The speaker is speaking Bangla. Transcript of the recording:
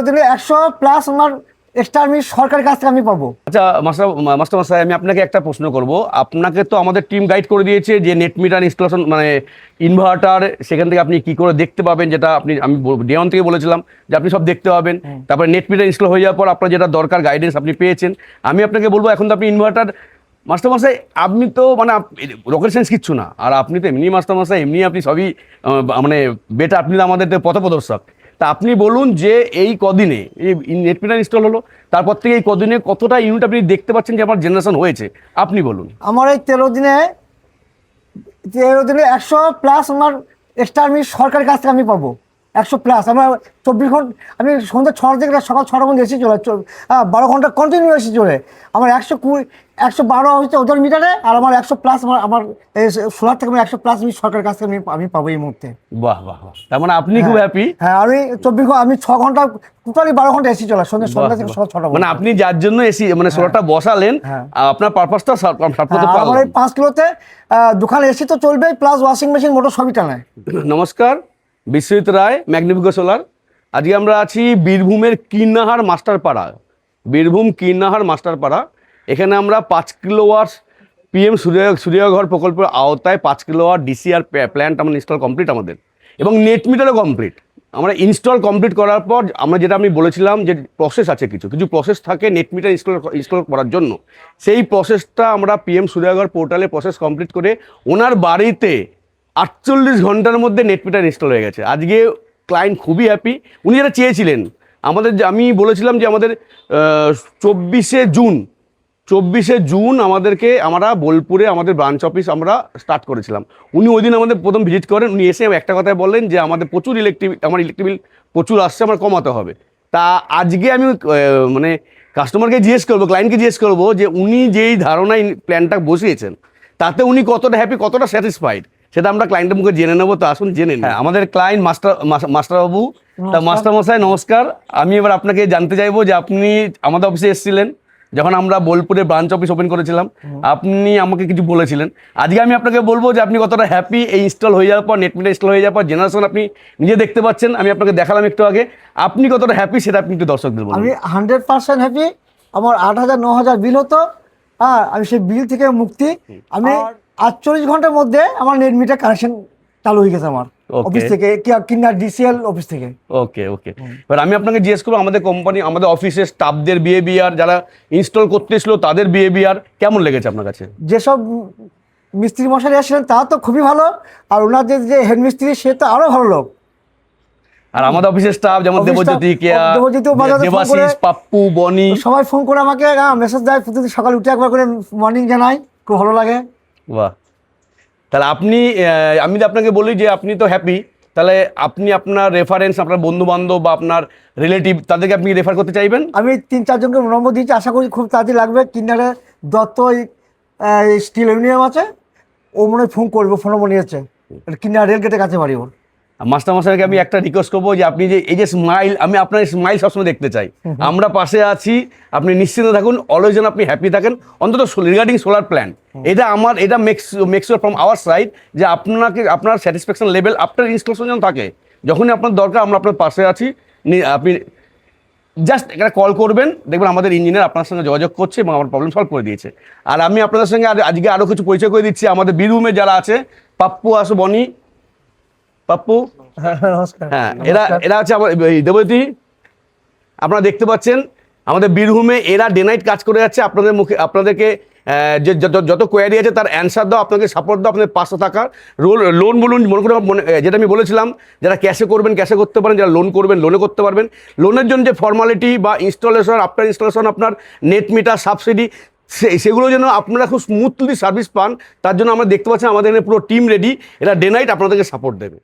দিনে 100+ আমার এক্সট্রা আমি সরকারের কাছ থেকে আমি পাবো। আচ্ছা মাস্টার মশাই, আমি আপনাকে একটা প্রশ্ন করব। আপনাকে তো আমাদের টিম গাইড করে দিয়েছে যে নেট মিটার ইনস্টলেশন মানে ইনভার্টার, সেখান থেকে আপনি কি করে দেখতে পাবেন, যেটা আমি ডে ওয়ান থেকে বলেছিলাম যে আপনি সব দেখতে পাবেন। তারপরে নেট মিটার ইনস্টল হয়ে যাওয়ার পর আপনার যেটা দরকার গাইডেন্স আপনি পেয়েছেন। আমি আপনাকে বলবো, এখন তো আপনি ইনভার্টার মাস্টার মশাই, আপনি তো মানে রকেট সায়েন্স কিচ্ছু না, আর আপনি তো এমনি মাস্টার মশাই, এমনি আপনি সবই মানে বেটা, আপনি তো আমাদের পথপ্রদর্শক। তা আপনি বলুন যে এই কদিনে এই নেট মিটার ইনস্টল হলো, তারপর থেকে এই কদিনে কতটা ইউনিট আপনি দেখতে পাচ্ছেন যে আমার জেনারেশন হয়েছে, আপনি বলুন। আমার এই 13 দিনে 100+ আমার এক্সট্রা আমি সরকারের কাছ থেকে আমি পাবো। 100+। আমার 24 ঘন্টা, আমি সন্ধ্যা 6টা থেকে সকাল 6টার মধ্যে এসে চলে 12 ঘন্টা কন্টিনিউ এসে চলে। আমার 120 112 হচ্ছে ওদের মিটারে, আর আমার 100+ আমার সোলার থেকে আমি 100+ আমি সরকারের কাছ থেকে আমি পাবো এই মুহূর্তে। বাহ বাহ বাহ, তার মানে আপনি খুব হ্যাপি। হ্যাঁ, আমি 24 ঘন্টা, আমি 6 ঘন্টা টোটালি 12 ঘন্টা এসে চলে সন্ধ্যা থেকে সকাল 6টা। মানে আপনি যার জন্য এসি মানে সোলারটা বসালেন, আপনার পারপাসটা আমার এই 5 কিলোতে দোকানে এসি তো চলবে, প্লাস ওয়াশিং মেশিন মোটর সবই টানায়। নমস্কার, বিশ্বজিৎ রায়, ম্যাগনিফিকো সোলার। আজকে আমরা আছি বীরভূমের কীর্ণাহার মাস্টারপাড়া। বীরভূম কীর্ণাহার মাস্টারপাড়া, এখানে আমরা 5 কিলোওয়াট PM সূর্যঘর প্রকল্পের আওতায় 5 কিলোওয়াট ডিসিআর প্ল্যান্ট আমরা ইনস্টল কমপ্লিট আমাদের, এবং নেট মিটারও কমপ্লিট। আমরা ইনস্টল কমপ্লিট করার পর আমরা যেটা আমি বলেছিলাম যে প্রসেস আছে, কিছু প্রসেস থাকে নেট মিটার ইনস্টল করার জন্য, সেই প্রসেসটা আমরা PM সূর্যঘর পোর্টালে প্রসেস কমপ্লিট করে ওনার বাড়িতে 48 ঘন্টার মধ্যে নেট মিটার ইনস্টল হয়ে গেছে। আজকে ক্লায়েন্ট খুবই হ্যাপি। উনি যেটা চেয়েছিলেন আমাদের, আমি বলেছিলাম যে আমাদের 24শে জুন আমরা বোলপুরে আমাদের ব্রাঞ্চ অফিস আমরা স্টার্ট করেছিলাম। উনি ওই দিন আমাদের প্রথম ভিজিট করেন। উনি এসে একটা কথাই বললেন যে আমাদের প্রচুর ইলেকট্রিক বিল প্রচুর আসছে, আমার কমাতে হবে। তা আজকে আমি মানে কাস্টমারকে জিজ্ঞেস করবো, ক্লায়েন্টকে জিজ্ঞেস করবো যে উনি যেই ধারণায় প্ল্যানটা বসিয়েছেন তাতে উনি কতটা হ্যাপি, কতটা স্যাটিসফাইড, সেটা আমরা ক্লায়েন্টের মুখে জেনে নেবো। তো আসুন জেনে নিই। আমাদের ক্লায়েন্ট মাস্টারবাবু, তা মাস্টারমশাই নমস্কার। আমি এবার আপনাকে জানতে চাইবো যে আপনি আমাদের অফিসে এসেছিলেন যখন আমরা বোলপুরে ব্রাঞ্চ অফিস ওপেন করেছিলাম, আপনি আমাকে কিছু বলেছিলেন। আজকে আমি আপনাকে বলবো যে আপনি কতটা হ্যাপি এই ইনস্টল হয়ে যাওয়ার পর, নেট মিটার ইনস্টল হয়ে যাওয়ার পর জেনারেশন আপনি নিজে দেখতে পাচ্ছেন। আমি আপনাকে দেখালাম একটু আগে, আপনি কতটা হ্যাপি সেটা আপনি একটু দর্শকদের বলুন। আমি 100% হ্যাপি। আমার 8,000 9,000 বিল হতো, হ্যাঁ, আমি সেই বিল থেকে মুক্তি। আমি 48 ঘন্টার মধ্যে আমার নেট মিটার কানেকশন চালু হয়ে গেছে আমার অফিস থেকে, কিনা ডিসিএল অফিস থেকে। ওকে ওকে, এবার আমি আপনাকে জিজ্ঞেস করবো আমাদের কোম্পানি, আমাদের অফিসের স্টাফদের বিহেভিয়ার, যারা ইনস্টল করতে এসেছিল তাদের বিহেভিয়ার কেমন লেগেছে আপনার কাছে? যেসব মিস্ত্রি মশাই এসেছিলেন তারা তো খুবই ভালো, আর ওনাদের যে হেড মিস্ত্রি সে তো আরো ভালো লোক। আর আমাদের অফিসের স্টাফ যেমন দেবজ্যোতি, দেবাশিস, পাপ্পু, বনি, সবাই ফোন করে আমাকে মেসেজ দেয়, প্রতিদিন সকালে উঠে একবার করে মর্নিং জানাই, খুব ভালো লাগে। বাহ, তাহলে আমি যদি আপনাকে বলি যে আপনি তো হ্যাপি, তাহলে আপনি আপনার রেফারেন্স, আপনার বন্ধু বান্ধব বা আপনার রিলেটিভ, তাদেরকে আপনি রেফার করতে চাইবেন? আমি 3-4 জনকে নম্বর দিয়েছি, আশা করি খুব তাড়াতাড়ি লাগবে। কিনারে দত্ত স্টিল ইউনিয়ন আছে, ও মনে হয় ফোন করবো, ফোন নম্বর নিয়েছে, কিনারে রেলগেটের কাছে বাড়ি ওর। মাস্টারমশাইকে আমি একটা রিকোয়েস্ট করবো যে আপনি যে এই যে স্মাইল, আমি আপনার স্মাইল সবসময় দেখতে চাই। আমরা পাশে আছি, আপনি নিশ্চিন্ত থাকুন, অলওয়েজ যেন আপনি হ্যাপি থাকেন, অন্তত রিগার্ডিং সোলার প্ল্যান। এটা মেক্স ফ্রম আওয়ার সাইড যে আপনার স্যাটিসফ্যাকশন লেভেল আপনার ইনস্টলেশন যেন থাকে। যখনই আপনার দরকার আমরা আপনার পাশে আছি। আপনি জাস্ট একটা কল করবেন, দেখবেন আমাদের ইঞ্জিনিয়ার আপনার সঙ্গে যোগাযোগ করছে এবং আমার প্রবলেম সলভ করে দিয়েছে। আর আমি আপনাদের সঙ্গে আজকে আরও কিছু পরিচয় করে দিচ্ছি। আমাদের বীরভূমে যারা আছে, পাপ্পু আসো, বনি, পাপ্পু, হ্যাঁ, এরা হচ্ছে আমার দেবতী। আপনারা দেখতে পাচ্ছেন আমাদের বীরভূমে এরা ডে নাইট কাজ করে যাচ্ছে। আপনাদেরকে যে যত কোয়ারি আছে তার অ্যান্সার দাও, আপনাকে সাপোর্ট দাও, আপনাদের পাশে থাকার লোন বলুন, মনে করে যেটা আমি বলেছিলাম, যারা ক্যাশে করবেন ক্যাশে করতে পারেন, যারা লোন করবেন লোনে করতে পারবেন। লোনের জন্য যে ফর্মালিটি বা ইনস্টলেশন, আফটার ইনস্টলেশন আপনার নেট মিটার সাবসিডি, সেগুলো যেন আপনারা খুব স্মুথলি সার্ভিস পান, তার জন্য আমরা দেখতে পাচ্ছেন আমাদের এখানে পুরো টিম রেডি। এরা ডে নাইট আপনাদেরকে সাপোর্ট দেবে।